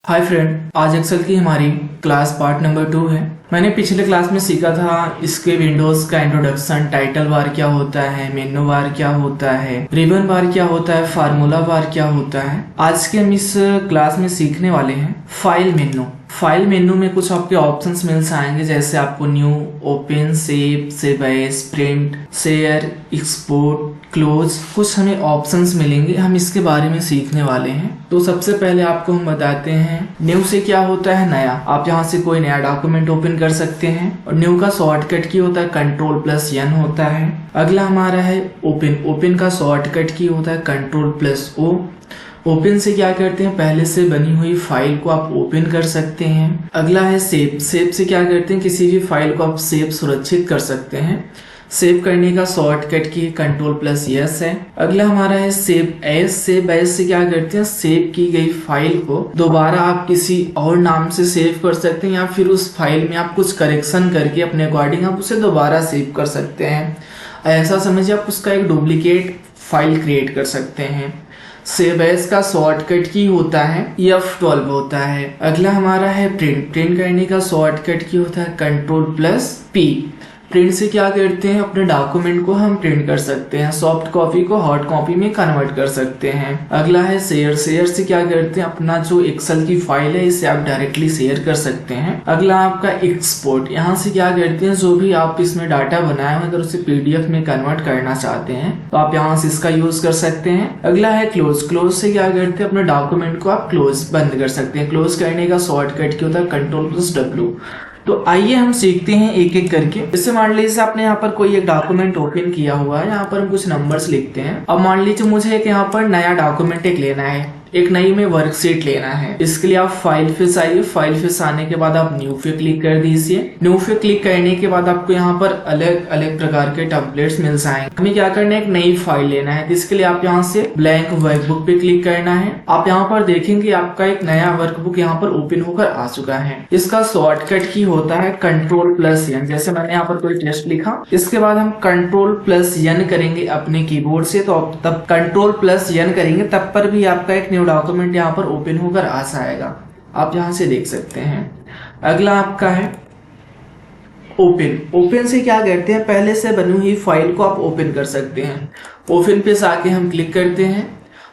Hi friend, आज Excel की हमारी क्लास पार्ट नंबर 2 है। मैंने पिछले क्लास में सीखा था इसके विंडोज का इंट्रोडक्शन, टाइटल बार क्या होता है, मेनू बार क्या होता है, रिबन बार क्या होता है, फार्मूला बार क्या होता है। आज के हम इस क्लास में सीखने वाले हैं फाइल मेनू। फाइल मेनू में कुछ आपके ऑप्शंस मिल जाएंगे, जैसे आपको new, open, save, save as, print, share, export, close, कुछ हमें ऑप्शंस मिलेंगे। हम इसके बारे में सीखने वाले हैं। तो सबसे पहले आपको हम बताते हैं न्यू से क्या होता है नया। आप यहाँ से कोई नया डॉक्यूमेंट ओपन कर सकते हैं और न्यू का शॉर्टकट की होता है कंट्रोल+N होता है। अगला हमारा है ओपन। ओपन का शॉर्टकट की होता है कंट्रोल+O। ओपन से क्या करते हैं, पहले से बनी हुई फाइल को आप ओपन कर सकते हैं। अगला है सेव। सेव से क्या करते हैं, किसी भी फाइल को आप सेव सुरक्षित कर सकते हैं। सेव करने का शॉर्टकट की कंट्रोल+S है। अगला हमारा है सेव एज। सेव एज से क्या करते हैं, सेव की गई फाइल को दोबारा आप किसी और नाम से सेव कर सकते हैं, या फिर उस फाइल में आप कुछ करेक्शन करके अपने अकॉर्डिंग आप उसे दोबारा सेव कर सकते हैं। ऐसा समझिए आप उसका एक डुप्लीकेट फाइल क्रिएट कर सकते हैं। सेव एज का शॉर्टकट की होता है F12 होता है। अगला हमारा है प्रिंट। प्रिंट करने का शॉर्टकट की होता है कंट्रोल+P। प्रिंट से क्या करते हैं, अपने डॉक्यूमेंट को हम प्रिंट कर सकते हैं, सॉफ्ट कॉपी को हार्ड कॉपी में कन्वर्ट कर सकते हैं। अगला है शेयर। शेयर से क्या करते हैं, अपना जो एक्सेल की फाइल है इसे आप डायरेक्टली शेयर कर सकते हैं। अगला आपका एक्सपोर्ट। यहाँ से क्या करते हैं, जो भी आप इसमें डाटा बनाए हो अगर उसे PDF में कन्वर्ट करना चाहते हैं तो आप यहाँ से इसका यूज कर सकते हैं। अगला है क्लोज। क्लोज से क्या करते हैं, अपने डॉक्यूमेंट को आप क्लोज बंद कर सकते हैं। क्लोज करने का शॉर्टकट क्या होता है कंट्रोल+W। तो आइए हम सीखते हैं एक एक करके। जैसे मान लीजिए आपने यहाँ पर कोई एक डॉक्यूमेंट ओपन किया हुआ है, यहाँ पर हम कुछ नंबर्स लिखते हैं। अब मान लीजिए मुझे एक यहाँ पर नया डॉक्यूमेंट एक लेना है, एक नई में वर्कशीट लेना है। इसके लिए आप फाइल पे आइए। फाइल पे आने के बाद आप न्यू पे क्लिक कर दीजिए। न्यू पे क्लिक करने के बाद आपको यहाँ पर अलग अलग प्रकार के टेम्पलेट्स मिल जाएंगे। हमें क्या करना है, एक नई फाइल लेना है। इसके लिए आप यहाँ से ब्लैंक वर्कबुक पे क्लिक करना है। आप यहाँ पर देखेंगे आपका एक नया वर्कबुक यहाँ पर ओपन होकर आ चुका है। इसका शॉर्टकट की होता है कंट्रोल+N। जैसे मैंने यहाँ पर कोई टेक्स्ट लिखा, इसके बाद हम कंट्रोल+N करेंगे अपने कीबोर्ड से, तो तब कंट्रोल+N करेंगे तब पर भी आपका एक डॉक्यूमेंट यहाँ पर ओपन होकर आ जाएगा। आप यहाँ से देख सकते हैं। अगला आपका है ओपन। ओपन से क्या करते हैं, पहले से बनी हुई फाइल को आप ओपन कर सकते हैं। ओपन पे आके हम क्लिक करते हैं।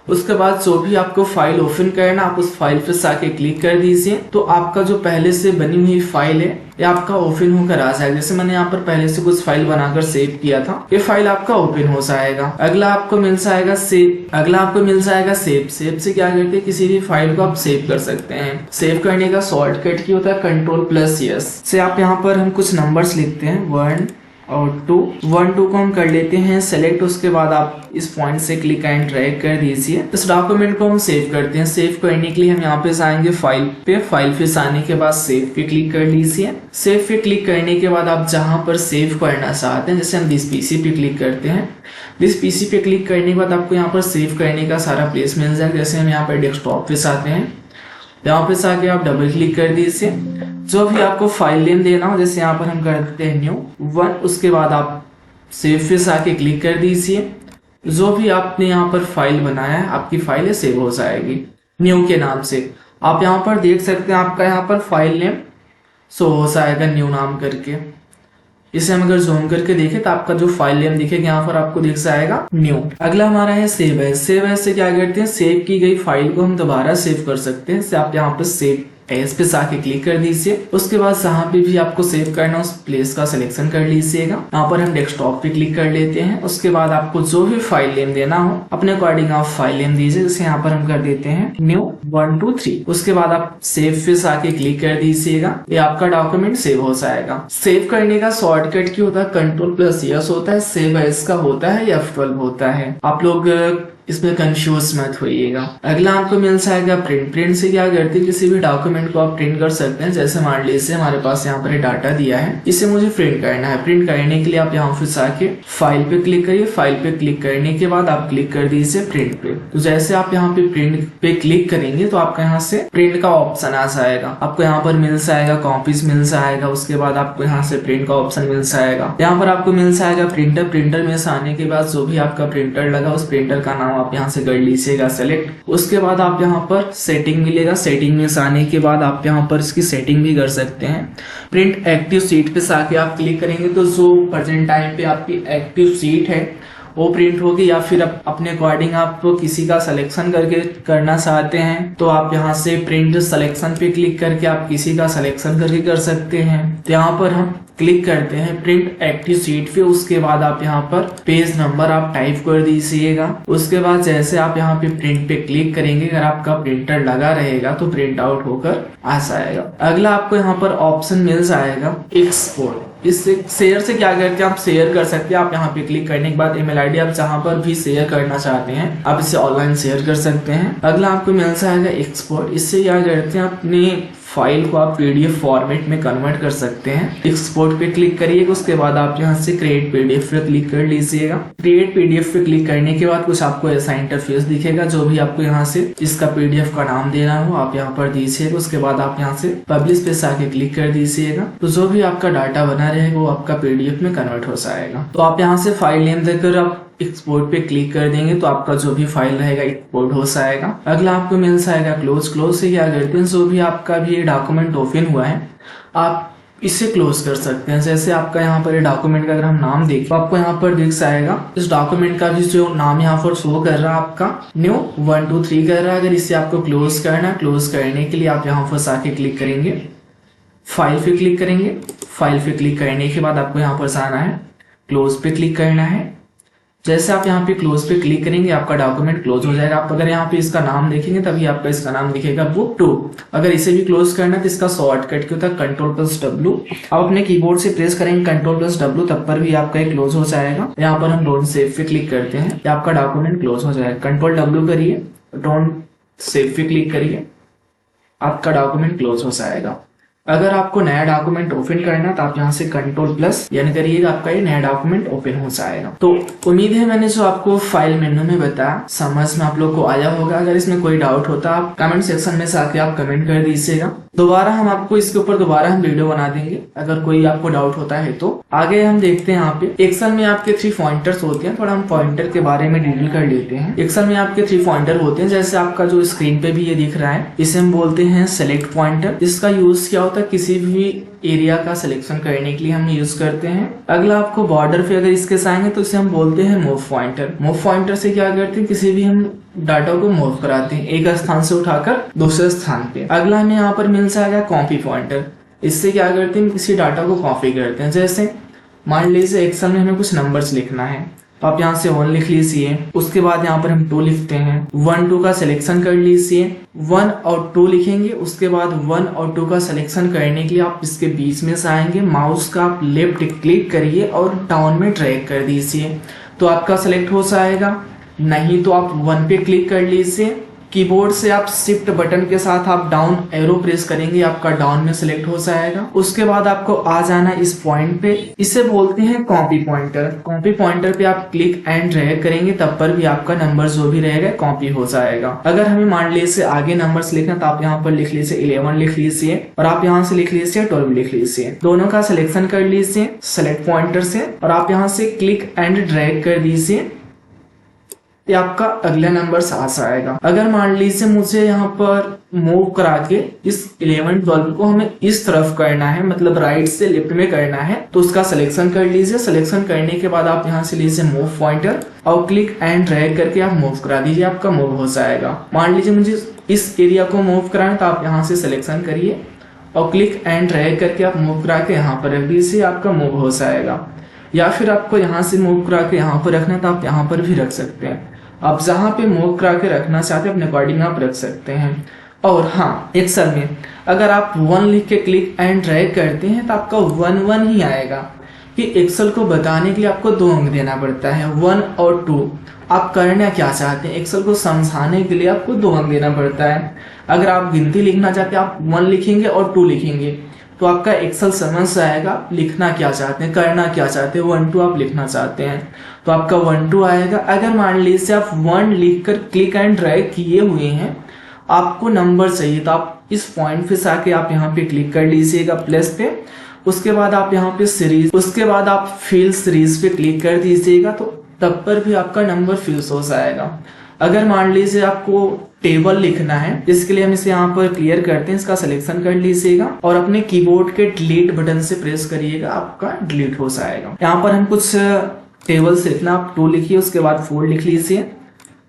उसके बाद जो भी आपको फाइल ओपन करना आप उस फाइल पे आके क्लिक कर दीजिए, तो आपका जो पहले से बनी हुई फाइल है ये आपका ओपन होकर आ जाएगा। जैसे मैंने यहाँ पर पहले से कुछ फाइल बनाकर सेव किया था, ये फाइल आपका ओपन हो जाएगा। अगला आपको मिल जाएगा सेव। अगला आपको मिल जाएगा सेव। सेव से क्या करते हैं, किसी भी फाइल को आप सेव कर सकते हैं। सेव करने का शॉर्टकट की होता है कंट्रोल+S से आप यहाँ पर हम कुछ नंबर्स लिखते हैं 1 और 2। 1 2 को हम कर लेते हैं सेलेक्ट। उसके बाद आप इस पॉइंट से क्लिक एंड ड्रैग कर दीजिए। इस डॉक्यूमेंट को हम सेव करते हैं। सेव करने के लिए हम यहाँ पे जाएंगे फाइल पे। फाइल पे आने के बाद सेव पे क्लिक कर लीजिए। सेव पे क्लिक करने के बाद आप जहां पर सेव करना चाहते हैं, जैसे हम दिस PC पे क्लिक करते हैं। दिस PC पे क्लिक करने के बाद आपको यहाँ पर सेव करने का सारा प्लेस मिल जाएगा। जैसे हम यहाँ पर डेस्कटॉप पे आते हैं, यहाँ पे आके आप डबल क्लिक कर दीजिए। जो भी आपको फाइल नेम देना हो, जैसे यहाँ पर हम कर देते हैं न्यू1। उसके बाद आप सेव पे आके क्लिक कर दीजिए। जो भी आपने यहाँ पर फाइल बनाया है आपकी फाइल सेव हो जाएगी न्यू के नाम से। आप यहाँ पर देख सकते हैं आपका यहाँ पर फाइल नेम शो हो जाएगा न्यू नाम करके। इसे हम अगर जूम करके देखें तो आपका जो फाइल नेम दिखेगा यहाँ पर आपको दिख जाएगा न्यू। अगला हमारा है सेव एज। सेव एज से क्या करते हैं, सेव की गई फाइल को हम दोबारा सेव कर सकते हैं। आप यहाँ पर सेव एज पे आके क्लिक कर दीजिए। उसके बाद जहाँ पे भी आपको सेव करना उस प्लेस का सिलेक्शन कर लीजिएगा। यहाँ पर हम डेस्कटॉप पे क्लिक कर लेते हैं। उसके बाद आपको जो भी फाइल नेम देना हो अपने अकॉर्डिंग आप फाइल नेम दीजिए। जैसे यहाँ पर हम कर देते हैं न्यू123। उसके बाद आप सेव पे आके क्लिक कर दीजिएगा। ये आपका डॉक्यूमेंट सेव हो जाएगा। सेव करने का शॉर्टकट की होता है कंट्रोल+S होता है। सेव एज का होता है F12 होता है। आप लोग इसमें कंफ्यूज मत होइएगा। अगला आपको मिल जाएगा प्रिंट। प्रिंट से क्या करते हैं, किसी भी डॉक्यूमेंट को आप प्रिंट कर सकते हैं। जैसे मान लीजिए हमारे पास यहाँ पर डाटा दिया है, इसे मुझे प्रिंट करना है। प्रिंट करने के लिए आप यहाँ पे आके फाइल पे क्लिक करिए। फाइल पे क्लिक करने के बाद आप क्लिक कर दीजिए प्रिंट पे। तो जैसे आप यहाँ पे प्रिंट पे क्लिक करेंगे तो आपका यहाँ से प्रिंट का ऑप्शन आ जाएगा। आपको यहाँ पर मिल जाएगा कॉपीज मिल जाएगा। उसके बाद आपको यहाँ से प्रिंट का ऑप्शन मिल जाएगा। यहाँ पर आपको मिल जाएगा प्रिंटर। प्रिंटर में से आने के बाद जो भी आपका प्रिंटर लगा उस प्रिंटर का नाम नाम आप यहाँ से कर लीजिएगा सेलेक्ट। उसके बाद आप यहाँ पर सेटिंग मिलेगा, सेटिंग में आने के बाद आप यहाँ पर इसकी सेटिंग भी कर सकते हैं। प्रिंट एक्टिव सीट पे आके आप क्लिक करेंगे तो जो प्रेजेंट टाइम पे आपकी एक्टिव सीट है वो प्रिंट होगी, या फिर अपने अकॉर्डिंग आप किसी का सिलेक्शन करके करना चाहते हैं तो आप यहाँ से प्रिंट सिलेक्शन पे क्लिक करके आप किसी का सिलेक्शन करके कर सकते हैं। तो यहाँ पर हम क्लिक करते हैं प्रिंट एक्टिव सीट पे। उसके बाद आप यहाँ पर पेज नंबर आप टाइप कर दीजिएगा। उसके बाद जैसे आप यहाँ पे प्रिंट पे क्लिक करेंगे, अगर आपका प्रिंटर लगा रहेगा तो प्रिंट आउट होकर आ जाएगा। अगला आपको यहाँ पर ऑप्शन मिल जाएगा एक्सपोर्ट। इससे शेयर से क्या करते हैं, आप शेयर कर सकते हैं। आप यहाँ पे क्लिक करने के बाद ईमेल आईडी आप जहाँ पर भी शेयर करना चाहते हैं आप इसे ऑनलाइन शेयर कर सकते हैं। अगला आपको मिल जाएगा एक्सपोर्ट। इससे क्या करते हैं, अपने फाइल को आप पीडीएफ फॉर्मेट में कन्वर्ट कर सकते हैं। एक्सपोर्ट पे क्लिक करिएगा, उसके बाद आप यहाँ से क्रिएट पीडीएफ पे क्लिक कर लीजिएगा। क्रिएट पीडीएफ पे क्लिक करने के बाद कुछ आपको ऐसा इंटरफेस दिखेगा। जो भी आपको यहाँ से इसका पीडीएफ का नाम देना हो आप यहाँ पर दीजिएगा। उसके बाद आप यहाँ से पब्लिश पे आके क्लिक कर दीजिएगा, तो जो भी आपका डाटा बना रहेगा वो आपका पीडीएफ में कन्वर्ट हो जाएगा। तो आप यहाँ से फाइल नेम देकर आप एक्सपोर्ट पे क्लिक कर देंगे तो आपका जो भी फाइल रहेगा एक्सपोर्ट हो जाएगा। अगला आपको मिल जाएगा क्लोज। क्लोज से क्या करते हैं, जो भी आपका भी ये डॉक्यूमेंट ओपन हुआ है आप इसे क्लोज कर सकते हैं। जैसे आपका यहाँ पर ये डॉक्यूमेंट का अगर हम नाम देखें तो आपको यहाँ पर दिख जाएगा इस डॉक्यूमेंट का भी जो नाम यहाँ पर शो कर रहा है आपका न्यू 1 2 3 कर रहा है। अगर इसे आपको क्लोज करना है, क्लोज करने के लिए आप यहाँ पर आके क्लिक करेंगे, फाइल पे क्लिक करेंगे। फाइल पे क्लिक करने के बाद आपको यहाँ पर जाना है, क्लोज पे क्लिक करना है। जैसे आप यहाँ पे क्लोज पे क्लिक करेंगे आपका डॉक्यूमेंट क्लोज हो जाएगा। आप अगर यहाँ पे इसका नाम देखेंगे तभी आपका इसका नाम दिखेगा बुक 2। अगर इसे भी क्लोज करना है तो इसका शॉर्टकट क्या होता है Ctrl+W। आप अपने कीबोर्ड से प्रेस करेंगे Ctrl+W, तब पर भी आपका ये क्लोज हो जाएगा। यहाँ पर हम डोंट सेव पे क्लिक करते हैं, आपका डॉक्यूमेंट क्लोज हो जाएगा। Ctrl+W करिए, डोंट सेव पे क्लिक करिए, आपका डॉक्यूमेंट क्लोज हो जाएगा। अगर आपको नया डॉक्यूमेंट ओपन करना तो आप यहाँ से Ctrl+ यानी करिएगा, आपका ये नया डॉक्यूमेंट ओपन हो जाएगा। तो उम्मीद है मैंने जो आपको फाइल मेन्यू में बताया समझ में आप लोग को आया होगा। अगर इसमें कोई डाउट होता आप कमेंट सेक्शन में जाके आप कमेंट कर दीजिएगा। दोबारा हम आपको इसके ऊपर दोबारा हम वीडियो बना देंगे अगर कोई आपको डाउट होता है तो। आगे हम देखते हैं यहाँ पे एक्सेल में आपके 3 पॉइंटर्स होते हैं। थोड़ा हम पॉइंटर के बारे में डिटेल कर लेते हैं। एक्सेल में आपके 3 पॉइंटर होते हैं, जैसे आपका जो स्क्रीन पे भी ये दिख रहा है, इसे हम बोलते हैं सेलेक्ट पॉइंटर। इसका यूज क्या होता है, किसी भी एरिया का सिलेक्शन करने के लिए हम यूज करते हैं। अगला आपको बॉर्डर पे अगर इसके आएंगे तो इसे हम बोलते हैं मूव पॉइंटर। मूव पॉइंटर से क्या करते हैं, किसी भी हम डाटा को मूव कराते हैं एक स्थान से उठाकर दूसरे स्थान पे। अगला हमें यहाँ पर मिल जाएगा कॉपी पॉइंटर। इससे क्या करते हैं, किसी डाटा को कॉपी करते हैं। जैसे मान लीजिए एक्सेल में हमें कुछ नंबर्स लिखना है तो आप यहाँ से 1 लिख लीजिए। उसके बाद यहाँ पर हम 2 लिखते हैं, 1 2 का सिलेक्शन कर लीजिए। 1 और 2 लिखेंगे, उसके बाद 1 और 2 का सिलेक्शन करने के लिए आप इसके बीच में से आएंगे, माउस का आप लेफ्ट क्लिक करिए और डाउन में ड्रैग कर दीजिए तो आपका सिलेक्ट हो जाएगा। नहीं तो आप 1 पे क्लिक कर लीजिए। कीबोर्ड से आप शिफ्ट बटन के साथ आप डाउन एरो प्रेस करेंगे, आपका डाउन में सिलेक्ट हो जाएगा। उसके बाद आपको आ जाना इस पॉइंट पे, इसे बोलते हैं कॉपी पॉइंटर। कॉपी पॉइंटर पे आप क्लिक एंड ड्रैग करेंगे तब पर भी आपका नंबर जो भी रहेगा कॉपी हो जाएगा। अगर हमें मान लीजिए आगे नंबर्स लिखना तो आप यहाँ पर लिख लीजिए 11 लिख लीजिए और आप यहाँ से लिख लीजिए 12 लिख लीजिए। दोनों का सिलेक्शन कर लीजिए सेलेक्ट पॉइंटर से और आप यहाँ से क्लिक एंड ड्रैग कर दीजिए, ये आपका अगला नंबर साथ आएगा। अगर मान लीजिए मुझे यहाँ पर मूव करा के इस 11 12 को हमें इस तरफ करना है, मतलब राइट से लेफ्ट में करना है, तो उसका सिलेक्शन कर लीजिए। सिलेक्शन करने के बाद आप यहाँ से लीजिए मूव पॉइंटर और क्लिक एंड ड्रैग करके आप मूव करा दीजिए, आपका मूव हो जाएगा। मान लीजिए मुझे इस एरिया को मूव कराना तो आप यहाँ से सिलेक्शन करिए और क्लिक एंड ड्रैग करके आप मूव करा के यहाँ पर रख दीजिए, आपका मूव हो जाएगा। या फिर आपको यहाँ से मूव करा के यहाँ पर रखना तो आप यहाँ पर भी रख सकते हैं। आप जहाँ पे मूव करा के रखना चाहते हैं अपने अकॉर्डिंग आप रख सकते हैं। और हाँ, एक्सेल में अगर आप 1 लिख के क्लिक एंड ड्रैग करते हैं तो आपका 1 1 ही आएगा। कि एक्सेल को बताने के लिए आपको 2 अंक देना पड़ता है, 1 और 2। आप करना क्या चाहते हैं, एक्सेल को समझाने के लिए आपको 2 अंक देना पड़ता है। अगर आप गिनती लिखना चाहते हैं आप 1 लिखेंगे और 2 लिखेंगे तो आपका एक्सेल समझ जाएगा लिखना क्या चाहते हैं, करना क्या चाहते हैं। 1 2 आप लिखना चाहते हैं तो आपका 1 2 आएगा। अगर मान लीजिए आप 1 लिखकर क्लिक एंड ड्रैग किए हुए हैं, आपको नंबर चाहिए तो आप इस पॉइंट पे आके आप यहाँ पे क्लिक कर लीजिएगा प्लस पे। उसके बाद आप यहाँ पे सीरीज, उसके बाद आप फिल सीरीज पे क्लिक कर दीजिएगा तो तब पर भी आपका नंबर फिल हो जाएगा। अगर मान लीजिए आपको टेबल लिखना है, इसके लिए हम इसे यहाँ पर क्लियर करते हैं, इसका सिलेक्शन कर लीजिएगा और अपने कीबोर्ड के डिलीट बटन से प्रेस करिएगा, आपका डिलीट हो जाएगा। यहाँ पर हम कुछ टेबल्स लिखना, आप 2 लिखिए, उसके बाद 4 लिख लीजिए।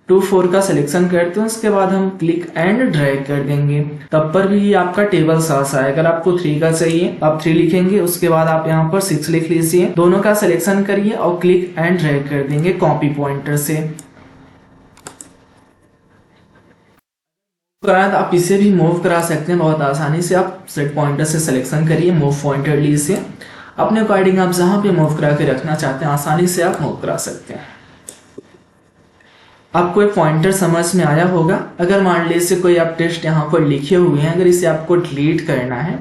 2 4 का सिलेक्शन करते हैं, उसके बाद हम क्लिक एंड ड्रैग कर देंगे, तब पर भी आपका टेबल साथ आएगा। अगर आपको 3 का चाहिए आप 3 लिखेंगे, उसके बाद आप यहाँ पर 6 लिख लीजिए। दोनों का सिलेक्शन करिए और क्लिक एंड ड्रैग कर देंगे कॉपी पॉइंटर से। आप इसे भी मूव करा सकते हैं बहुत आसानी से। आप सेट पॉइंटर से सिलेक्शन करिए, मूव पॉइंटर लीजिए, अपने अकॉर्डिंग आप जहां पे मूव करा के रखना चाहते हैं आसानी से आप मूव करा सकते हैं। आपको एक पॉइंटर समझ में आया होगा। अगर मान लीजिए कोई आप टेक्स्ट यहाँ पर लिखे हुए हैं, अगर इसे आपको डिलीट करना है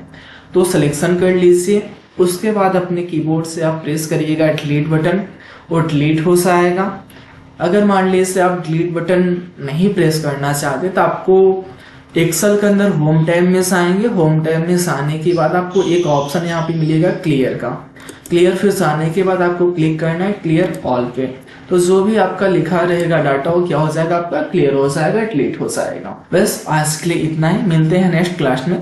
तो सिलेक्शन कर लीजिए, उसके बाद अपने कीबोर्ड से आप प्रेस करिएगा डिलीट बटन और डिलीट हो जाएगा। अगर मान लीजिए आप डिलीट बटन नहीं प्रेस करना चाहते तो आपको एक्सेल के अंदर होम टैब में आएंगे। होम टैब में आने के बाद आपको एक ऑप्शन यहाँ पे मिलेगा क्लियर का। क्लियर फिर आने के बाद आपको क्लिक करना है क्लियर ऑल पे, तो जो भी आपका लिखा रहेगा डाटा वो क्या हो जाएगा, आपका क्लियर हो जाएगा, डिलीट हो जाएगा। बस आज के लिए इतना ही, मिलते हैं नेक्स्ट क्लास में।